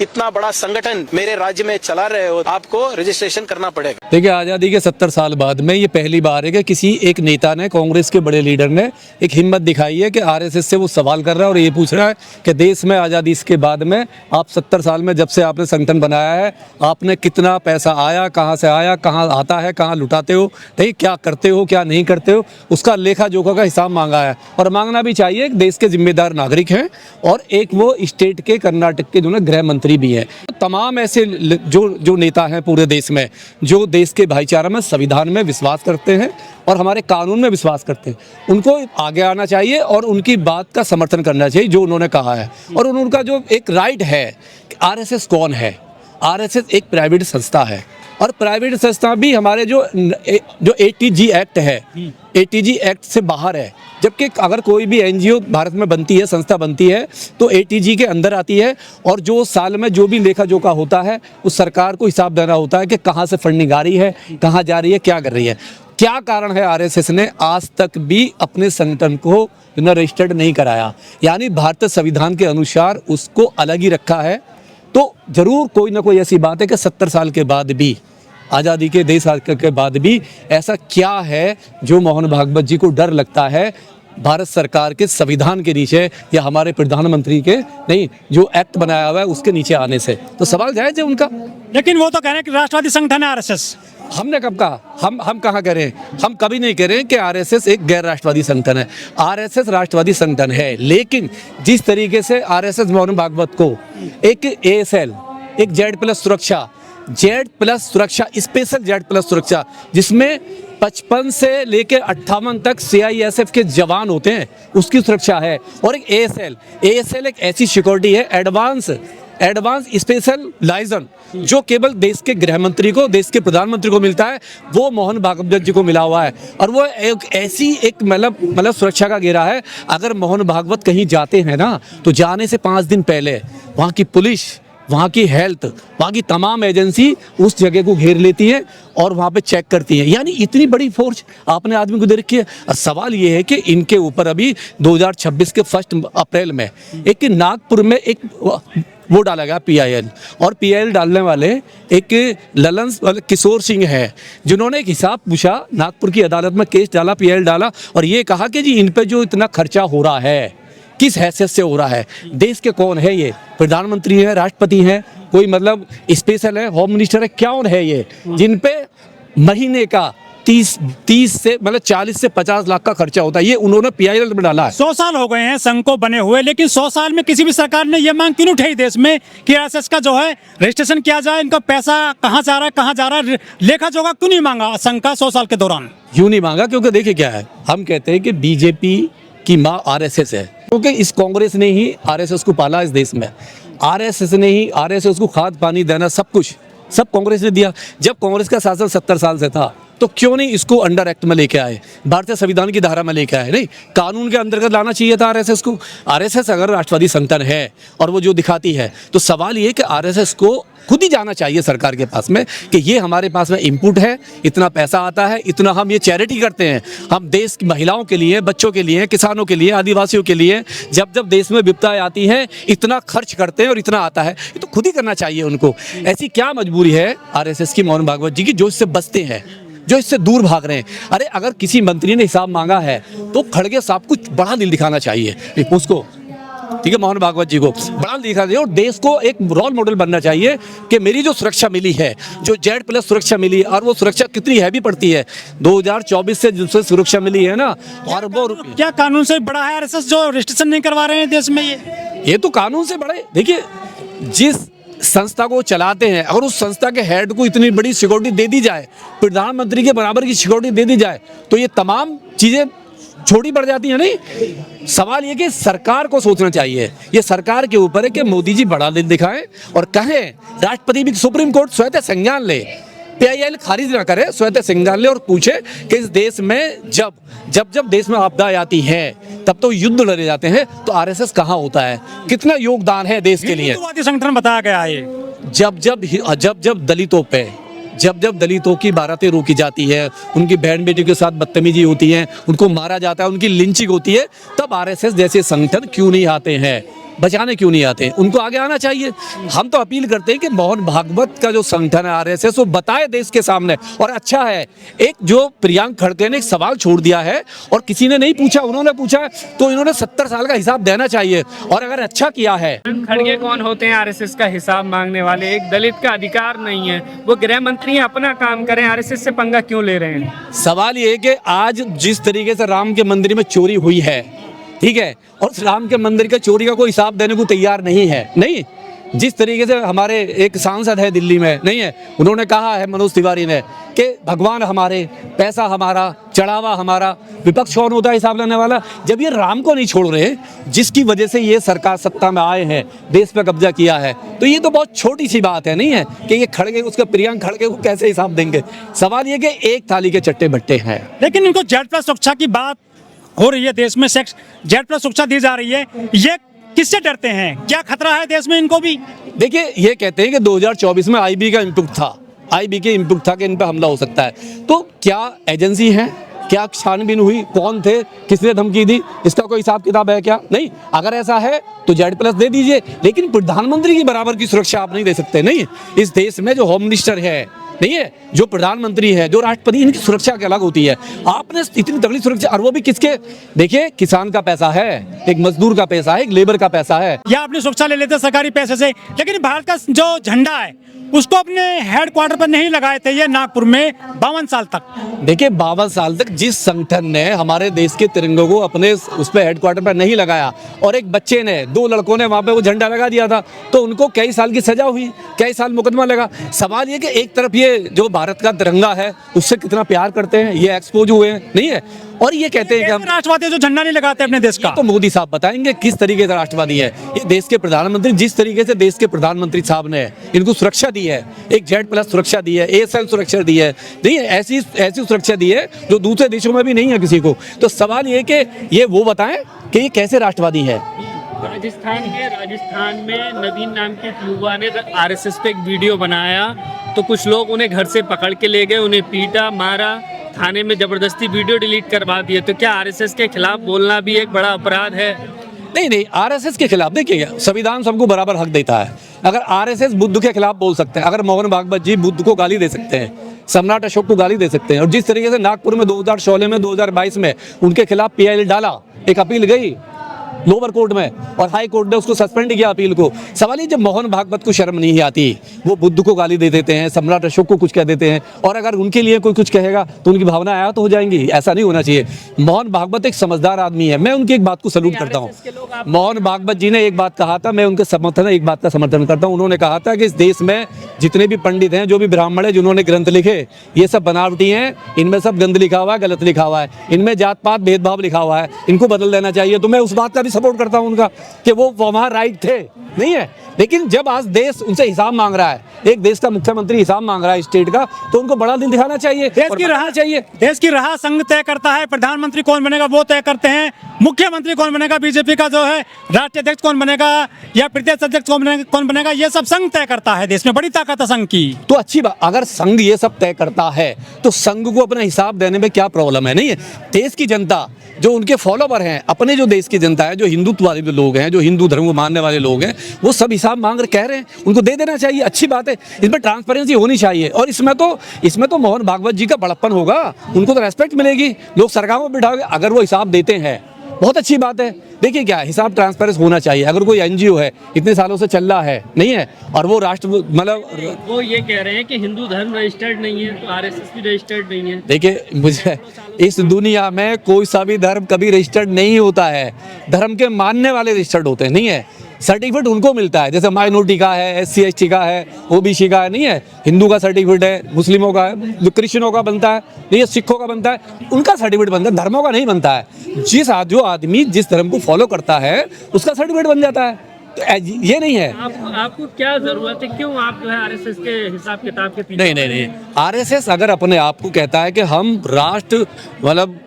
इतना बड़ा संगठन मेरे राज्य में चला रहे हो, आपको रजिस्ट्रेशन करना पड़ेगा। देखिए, आज़ादी के 70 साल बाद में ये पहली बार है कि किसी एक नेता ने, कांग्रेस के बड़े लीडर ने एक हिम्मत दिखाई है कि आरएसएस से वो सवाल कर रहा है और ये पूछ रहा है कि देश में आज़ादी के बाद में आप 70 साल में जब से आपने संगठन बनाया है, आपने कितना पैसा आया, कहाँ से आया, कहाँ आता है, कहाँ लुटाते हो, नहीं क्या करते हो, क्या नहीं करते हो, उसका लेखा जोखा का हिसाब मांगा है। और मांगना भी चाहिए। देश के जिम्मेदार नागरिक हैं और एक वो स्टेट के, कर्नाटक के जो है गृह मंत्री भी हैं। तमाम ऐसे जो नेता हैं पूरे देश में, जो देश के भाईचारा में, संविधान में विश्वास करते हैं और हमारे कानून में विश्वास करते हैं, उनको आगे आना चाहिए और उनकी बात का समर्थन करना चाहिए जो उन्होंने कहा है। और उनका जो एक राइट है कि आरएसएस कौन है। आरएसएस एक प्राइवेट संस्था है और प्राइवेट संस्था भी हमारे जो एटीजी एक्ट है, एटीजी एक्ट से बाहर है। जबकि अगर कोई भी एनजीओ भारत में बनती है, संस्था बनती है, तो एटीजी के अंदर आती है और जो साल में जो भी लेखा जोखा होता है उस सरकार को हिसाब देना होता है कि कहाँ से फंडिंग आ रही है, कहाँ जा रही है, क्या कर रही है। क्या कारण है आरएसएस ने आज तक भी अपने संगठन को रजिस्टर्ड नहीं कराया, यानी भारतीय संविधान के अनुसार उसको अलग ही रखा है। तो जरूर कोई ना कोई ऐसी बात है कि 70 साल के बाद भी, आज़ादी के देश के बाद भी ऐसा क्या है जो मोहन भागवत जी को डर लगता है भारत सरकार के संविधान के नीचे या हमारे प्रधानमंत्री के नहीं जो एक्ट बनाया हुआ है उसके नीचे आने से। तो सवाल जायज है उनका। लेकिन वो तो कह रहे हैं कि राष्ट्रवादी संगठन है आरएसएस। हमने कब कहा? हम कहाँ कह रहे हैं? हम कभी नहीं कह रहे हैं कि आरएसएस एक गैर राष्ट्रवादी संगठन है। आरएसएस राष्ट्रवादी संगठन है, लेकिन जिस तरीके से आरएसएस मोहन भागवत को एक एएसएल, एक जेड+ सुरक्षा, जेड+ सुरक्षा, स्पेशल जेड+ सुरक्षा, जिसमें 55 से लेकर 58 तक सीआईएसएफ के जवान होते हैं, उसकी सुरक्षा है। और एक एएसएल एक ऐसी सिक्योरिटी है, एडवांस स्पेशल लाइजन, जो केवल देश के गृह मंत्री को, देश के प्रधानमंत्री को मिलता है, वो मोहन भागवत जी को मिला हुआ है। और वो एक ऐसी एक मतलब सुरक्षा का घेरा है। अगर मोहन भागवत कहीं जाते हैं ना, तो जाने से 5 दिन पहले वहाँ की पुलिस, वहाँ की हेल्थ, वहाँ की तमाम एजेंसी उस जगह को घेर लेती है और वहाँ पे चेक करती है। यानी इतनी बड़ी फोर्स आपने आदमी को दे रखी है। और सवाल ये है कि इनके ऊपर अभी 2026 के 1 अप्रैल में एक नागपुर में एक वो डाला गया PIL, और PIL डालने वाले एक ललन किशोर सिंह है, जिन्होंने एक हिसाब पूछा, नागपुर की अदालत में केस डाला, PIL डाला और ये कहा कि जी इन पे जो इतना खर्चा हो रहा है किस हैसियत से हो रहा है, देश के कौन है ये, प्रधानमंत्री है, राष्ट्रपति हैं, कोई मतलब स्पेशल है, होम मिनिस्टर है, कौन है ये, जिन पे महीने का 30 से मतलब 40 से 50 लाख का खर्चा होता है। ये उन्होंने PIL में डाला है। 100 साल हो गए हैं संघ को बने हुए, लेकिन 100 साल में किसी भी सरकार ने ये मांग क्यों नहीं उठाई देश में कि आरएसएस का जो है रजिस्ट्रेशन किया जाए, इनका पैसा कहाँ जा रहा है, कहाँ जा रहा है, लेखा जोखा क्यों नहीं मांगा संघ का 100 साल के दौरान? यूँ नहीं मांगा क्योंकि देखिए क्या है, हम कहते हैं कि बीजेपी की माँ आरएसएस है, क्योंकि इस कांग्रेस ने ही आरएसएस को पाला इस देश में। आरएसएस ने ही आरएसएस को खाद पानी देना सब कुछ सब कांग्रेस ने दिया। जब कांग्रेस का शासन 70 साल से था तो क्यों नहीं इसको अंडर एक्ट में लेके आए, भारतीय संविधान की धारा में लेके आए? नहीं, कानून के अंतर्गत लाना चाहिए था आरएसएस को। आरएसएस अगर राष्ट्रवादी संगठन है और वो जो दिखाती है, तो सवाल ये कि आरएसएस को खुद ही जाना चाहिए सरकार के पास में कि ये हमारे पास में इनपुट है, इतना पैसा आता है, इतना हम ये चैरिटी करते हैं, हम देश की महिलाओं के लिए, बच्चों के लिए, किसानों के लिए, आदिवासियों के लिए, जब जब देश में विपदाएं आती हैं इतना खर्च करते हैं और इतना आता है, ये तो खुद ही करना चाहिए उनको। ऐसी क्या मजबूरी है आरएसएस की, मोहन भागवत जी की, जो इससे बचते हैं, जो इससे दूर भाग रहे हैं? अरे अगर किसी मंत्री ने हिसाब मांगा है तो खड़गे साहब को बड़ा दिल दिखाना चाहिए उसको, ठीक है, मोहन भागवत जी को बड़ा दिखा दे और देश को एक रोल मॉडल बनना चाहिए कि मेरी जो सुरक्षा मिली है, जो जेड+ सुरक्षा मिली, और वो सुरक्षा कितनी हैवी पड़ती है, 2024 से जिससे सुरक्षा मिली है ना, और वो क्या कानून से बड़ा है आरएसएस जो रजिस्ट्रेशन नहीं करवा रहे हैं देश में? ये तो कानून से बड़ा है। देखिए, जिस संस्था को चलाते हैं, अगर उस संस्था के हेड को इतनी बड़ी सिक्योरिटी दे दी जाए, प्रधानमंत्री के बराबर की सिक्योरिटी दे दी जाए, तो ये तमाम चीजें छोटी पड़ जाती है। नहीं, सवाल ये कि सरकार को सोचना चाहिए, ये सरकार के ऊपर है कि मोदी जी बड़ा दिल दिखाएं और कहें, राष्ट्रपति भी, सुप्रीम कोर्ट स्वतः संज्ञान ले, PIL खारिज ना करे, स्वतः संज्ञान ले और पूछे कि इस देश में जब देश में आपदाएं आती हैं तब तो युद्ध लड़े जाते हैं, तो आरएसएस कहाँ होता है, कितना योगदान है देश के लिए? हिंदुत्ववादी संगठन बताया गया है। जब दलितों पे, जब दलितों की बारातें रोकी जाती है, उनकी बहन बेटी के साथ बदतमीजी होती है, उनको मारा जाता है, उनकी लिंचिंग होती है, तब आरएसएस जैसे संगठन क्यों नहीं आते हैं? बचाने क्यों नहीं आते? उनको आगे आना चाहिए। हम तो अपील करते हैं कि मोहन भागवत का जो संगठन है आरएसएस, वो बताए देश के सामने। और अच्छा है, एक जो प्रियंक खड़गे ने एक सवाल छोड़ दिया है और किसी ने नहीं पूछा, उन्होंने पूछा, तो इन्होंने 70 साल का हिसाब देना चाहिए। और अगर अच्छा किया है। खड़गे कौन होते हैं आरएसएस का हिसाब मांगने वाले? एक दलित का अधिकार नहीं है, वो गृह मंत्री अपना काम करें, आरएसएस से पंगा क्यों ले रहे हैं? सवाल ये है कि आज जिस तरीके से राम के मंदिर में चोरी हुई है, ठीक है, और राम के मंदिर के चोरी का कोई हिसाब देने को तैयार नहीं है। नहीं, जिस तरीके से हमारे एक सांसद है दिल्ली में, नहीं है, उन्होंने कहा है मनोज तिवारी ने कि भगवान हमारे, पैसा हमारा, चढ़ावा हमारा, विपक्ष कौन होता है हिसाब लेने वाला? जब ये राम को नहीं छोड़ रहे, जिसकी वजह से ये सरकार सत्ता में आए हैं, देश पे कब्जा किया है, तो ये तो बहुत छोटी सी बात है, नहीं है कि ये खड़गे, उसका प्रियंक खड़गे को कैसे हिसाब देंगे? सवाल ये कि एक थाली के चट्टे बट्टे हैं। लेकिन इनको Z+ सुरक्षा की बात हो रही है, देश में Z+ सुरक्षा दी जा रही है, ये किससे डरते हैं? क्या खतरा है देश में इनको भी? देखिए, ये कहते हैं कि 2024 में आईबी का इनपुट था, आईबी के इनपुट था कि इन पर हमला हो सकता है। तो क्या एजेंसी है? क्या छानबीन हुई? कौन थे? किसने धमकी दी? इसका कोई हिसाब किताब है क्या? नहीं। अगर ऐसा है तो Z+ दे दीजिए, लेकिन प्रधानमंत्री की बराबर की सुरक्षा आप नहीं दे सकते। नहीं, इस देश में जो होम मिनिस्टर है, नहीं है, जो प्रधानमंत्री है, जो राष्ट्रपति, इनकी सुरक्षा की अलग होती है। आपने इतनी तगड़ी सुरक्षा, और वो भी किसके? देखिए, किसान का पैसा है, एक मजदूर का पैसा है, एक लेबर का पैसा है। या अपनी सुरक्षा ले लेते सरकारी पैसे से। लेकिन भारत का जो झंडा है उसको अपने हेडक्वार्टर पर नहीं लगाए थे ये नागपुर में 52 साल तक। देखिए, 52 साल तक जिस संगठन ने हमारे देश के तिरंगे को अपने उस पे हेडक्वार्टर पर नहीं लगाया, और एक बच्चे ने, 2 लड़कों ने वहां पे वो झंडा लगा दिया था, तो उनको कई साल की सजा हुई, कई साल मुकदमा लगा। सवाल ये कि एक तरफ ये जो भारत का तिरंगा है उससे कितना प्यार करते हैं, ये एक्सपोज हुए हैं, नहीं है, और ये कहते हैं कि हम राष्ट्रवादी जो झंडा नहीं लगाते अपने देश का। तो मोदी साहब बताएंगे किस तरीके से राष्ट्रवादी है ये देश के प्रधानमंत्री। जिस तरीके से देश के प्रधानमंत्री साहब ने इनको सुरक्षा दी है, एक Z+ सुरक्षा दी है, ASL सुरक्षा दी है, नहीं है, ऐसी सुरक्षा दी है जो दूसरे देशों में भी नहीं है किसी को। तो सवाल ये कि ये वो बताएं कि ये कैसे राष्ट्रवादी है। राजस्थान में नवीन नाम के एक युवा ने आरएसएस पे एक वीडियो बनाया, तो कुछ लोग उन्हें घर से पकड़ के ले गए, उन्हें पीटा, मारा, थाने में जबरदस्ती वीडियो डिलीट करवा दिए। तो क्या आरएसएस के खिलाफ बोलना भी एक बड़ा अपराध है? नहीं, आरएसएस के खिलाफ देखिए, संविधान सबको बराबर हक देता है। अगर आरएसएस बुद्ध के खिलाफ बोल सकते हैं, अगर मोहन भागवत जी बुद्ध को गाली दे सकते हैं, सम्राट अशोक को गाली दे सकते हैं, और जिस तरीके से नागपुर में 2016 में 2022 में उनके खिलाफ PIL डाला, एक अपील गई लोअर कोर्ट में और हाई कोर्ट ने उसको सस्पेंड किया अपील को। सवाल ये, जब मोहन भागवत को शर्म नहीं आती, वो बुद्ध को गाली दे देते हैं, सम्राट अशोक को कुछ कह देते हैं, और अगर उनके लिए कोई कुछ कहेगा तो उनकी भावना आया तो हो जाएंगी। ऐसा नहीं होना चाहिए। मोहन भागवत एक समझदार आदमी है, मैं उनकी एक बात को सैल्यूट करता हूँ। मोहन भागवत जी ने एक बात कहा था, मैं उनके समर्थन एक बात का समर्थन करता हूँ। उन्होंने कहा था कि इस देश में जितने भी पंडित हैं, जो भी ब्राह्मण है, जिन्होंने ग्रंथ लिखे, ये सब बनावटी हैं, इनमें सब गंद लिखा हुआ है, गलत लिखा हुआ है, इनमें जात पात भेदभाव लिखा हुआ है, इनको बदल देना चाहिए। तो मैं उस बात का भी सपोर्ट करता हूँ उनका कि वो वहां राइट थे, नहीं है। लेकिन जब आज देश उनसे हिसाब मांग रहा है, एक देश का मुख्यमंत्री हिसाब मांग रहा है स्टेट का, तो उनको बड़ा दिन दिखाना चाहिए। देश की राह संघ तय करता है, प्रधानमंत्री कौन बनेगा वो तय करते हैं, मुख्यमंत्री कौन बनेगा, बीजेपी का जो है राष्ट्रीय अध्यक्ष कौन बनेगा या प्रदेश अध्यक्ष कौन बनेगा, ये सब संघ तय करता है। देश में बड़ी ताकत है संघ की। तो अच्छी बात, अगर संघ ये सब तय करता है तो संघ को अपना हिसाब देने में क्या प्रॉब्लम है? नहीं है। देश की जनता, जो उनके फॉलोवर हैं, अपने जो देश की जनता है, जो हिंदुत्ववादी लोग हैं, जो हिंदू धर्म को मानने वाले लोग हैं, वो सब हिसाब मांग कह रहे हैं, उनको दे देना चाहिए। अच्छी बात है, इसमें ट्रांसपेरेंसी होनी चाहिए। और इसमें तो मोहन भागवत जी का बड़प्पन होगा, उनको तो रेस्पेक्ट मिलेगी, लोग सरकारों में बिठाओगे। अगर वो हिसाब देते हैं, बहुत अच्छी बात है। देखिए, क्या हिसाब ट्रांसपेरेंट होना चाहिए। अगर कोई NGO है, इतने सालों से चल रहा है, नहीं है, और वो राष्ट्र मतलब वो ये कह रहे हैं कि हिंदू धर्म रजिस्टर्ड नहीं है, तो आरएसएस भी रजिस्टर्ड नहीं है। देखिए, मुझे इस दुनिया में कोई सा भी धर्म कभी रजिस्टर्ड नहीं होता है। धर्म के मानने वाले रजिस्टर्ड होते हैं, नहीं है। सर्टिफिकेट उनको मिलता है, जैसे माइनॉरिटी का है, SC ST का है, OBC का है, नहीं है। हिंदू का सर्टिफिकेट है, मुस्लिमों का है, क्रिश्चियनों का बनता है, नहीं है, सिखों का बनता है, उनका सर्टिफिकेट बनता है, धर्मों का नहीं बनता है। जो आदमी जिस धर्म को फॉलो करता है उसका सर्टिफिकेट बन जाता है। तो ये नहीं है। आपको क्या जरूरत है, क्यों आप जो है आरएसएस के हिसाब किताब के पीछे? नहीं। आरएसएस अगर अपने आप को कहता है कि हम राष्ट्र मतलब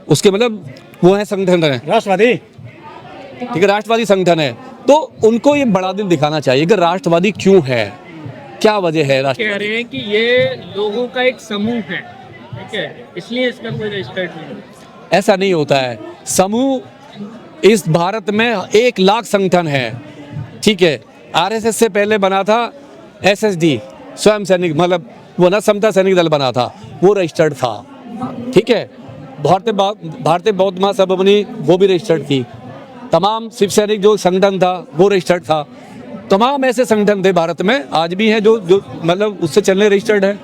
उसके मतलब वो है संगठन है राष्ट्रवादी, ठीक है, राष्ट्रवादी संगठन है, तो उनको ये बड़ा दिन दिखाना चाहिए कि राष्ट्रवादी क्यों है, क्या वजह है। कह रहे हैं कि ये लोगों का एक समूह है, ठीक है, इसलिए इसका कोई रजिस्टर्ड नहीं है। ऐसा नहीं होता है। समूह इस भारत में 1 लाख संगठन है, ठीक है। आरएसएस से पहले बना था एसएसडी, स्वयं सैनिक, मतलब वो ना समता सैनिक दल बना था, वो रजिस्टर्ड था, ठीक है। भारतीय बौद्ध महासभा बनी, वो भी रजिस्टर्ड थी। तमाम शिव सैनिक जो संगठन था वो रजिस्टर्ड था। तमाम ऐसे संगठन थे भारत में, आज भी हैं जो मतलब उससे चलने रजिस्टर्ड है।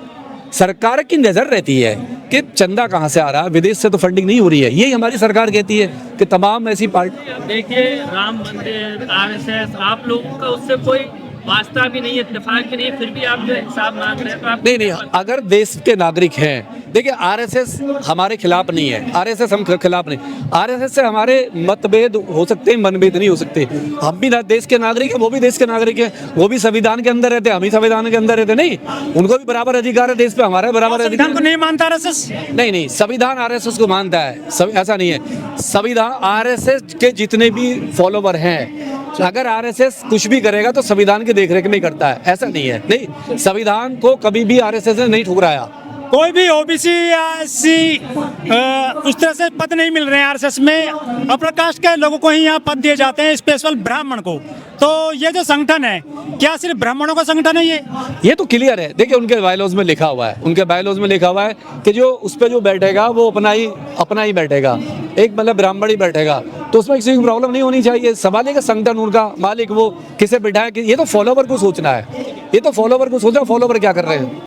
सरकार की नज़र रहती है कि चंदा कहाँ से आ रहा है, विदेश से तो फंडिंग नहीं हो रही है। यही हमारी सरकार कहती है कि तमाम ऐसी पार्टी, देखिए राम मंदिर, आरएसएस, आप लोगों का उससे कोई वास्ता भी नहीं है, इत्तेफाक भी नहीं है, फिर भी आप जो हिसाब मांग रहे हैं तो आप नहीं, अगर देश के नागरिक हैं, देखिए आरएसएस हमारे खिलाफ नहीं है, आरएसएस हम खिलाफ नहीं, आरएसएस से हमारे मतभेद हो सकते हैं, मनभेद नहीं हो सकते। हम भी देश के नागरिक हैं, वो भी देश के नागरिक हैं, वो भी संविधान के अंदर रहते हैं, हम ही संविधान के अंदर रहते, नहीं, उनको भी बराबर अधिकार है देश पे, हमारा बराबर अधिकार। संविधान को नहीं मानता आरएसएस? नहीं, संविधान आरएसएस को मानता है, ऐसा नहीं है। संविधान आरएसएस के जितने भी फॉलोवर हैं, अगर आरएसएस कुछ भी करेगा तो संविधान की देखरेख नहीं करता है, ऐसा नहीं है। नहीं, संविधान को कभी भी आरएसएस ने नहीं ठुकराया। कोई भी ओबीसी या एससी उस तरह से पद नहीं मिल रहे हैं आरएसएस में, अपर कास्ट के लोगों को ही यहाँ पद दिए जाते हैं, स्पेशल ब्राह्मण को। तो ये जो संगठन है, क्या सिर्फ ब्राह्मणों का संगठन है ये तो क्लियर है। देखिए उनके बायलॉज में लिखा हुआ है, उनके बायलॉज में लिखा हुआ है कि जो उस पर जो बैठेगा वो अपना ही बैठेगा, एक मतलब ब्राह्मण ही बैठेगा, तो उसमें किसी की प्रॉब्लम नहीं होनी चाहिए। सवाल है कि संगठन उनका मालिक वो किसे बैठाए, ये तो फॉलोवर को सोचना है, ये तो फॉलोवर को सोचना, फॉलोवर क्या कर रहे हैं।